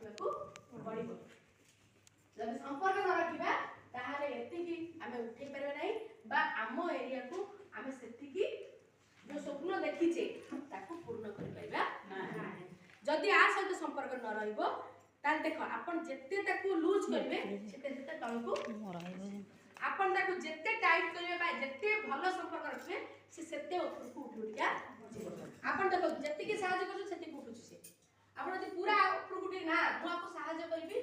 रखा पड़ो जब संपर्क न रखा ताहले एतिकी आमे उठे परबे नाही बा आम एरिया को आमे सेतिकी जो स्वप्न देखिचे ताको पूर्ण कर पाइबा नाही जदि आ सहित संपर्क न रहइबो ताल देखो आपण जेते ताको लूज करबे सेते सेते तळको आपण ताको जेते टाइट करबे बा जेते भलो संपर्क रखबे से सेते ऊपर को उठी उठिया आपण देखो जेते की सहायता करछु सेते को उठुछु से आपण जदि पूरा ऊपर को उठी ना मु आपको सहायता करबी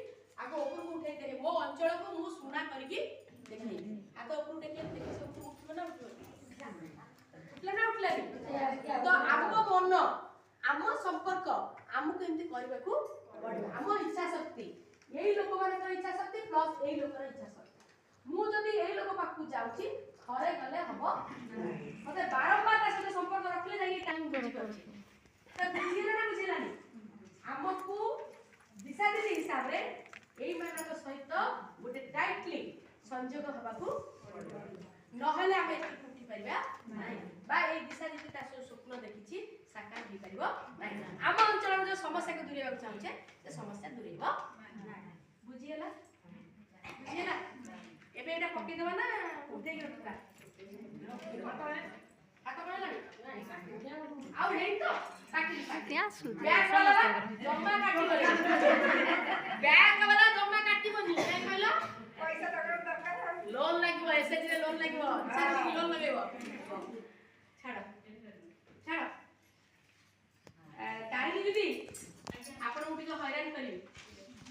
आगो ऊपर को उठाई दे मो अंचल को मु सुना करके देखै आगो ऊपर उठे देखि सब उठबो ना उठले ना उठले तो आमो मन आमो संपर्क आमको एमती करबा को पड़े आमो इच्छा शक्ति यही लोक मानकर इच्छा शक्ति प्लस एही लोकर इच्छा शक्ति मु जदी एही लोक पाकू जाउची थरे गले हबो मते बारंबार ता सहित संपर्क रखले जाई टाइम बुझी परछि त बुझिला ना बुझिलानी आमको दिशा दिशा हिसाब रे एही मानक सहित गोटे टाइटली संयोग हबा को नहले आमे उठी परिबा नाही बा ए दिशा दिशा ता स्वप्न देखिछि साकार ही परिबो नाही आम अंचल जो समस्या को दूरेबा चाहूछे से समस्या दूरेबो नाही बुझियला बुझियला एबे एटा पक्के देबा ना उठे के रखा हाथ बना लागी आउ हेई तो काटी आसु बैग वाला जम्मा काटी बैग वाला जम्मा काटी बनी काई कहलो पैसा दरकार लोन लागिबो एसएच रे लोन लागिबो सारी लोन लगेबो छाड़ो छाड़ो तारिणी दीदी आपण उठी को हैरान करी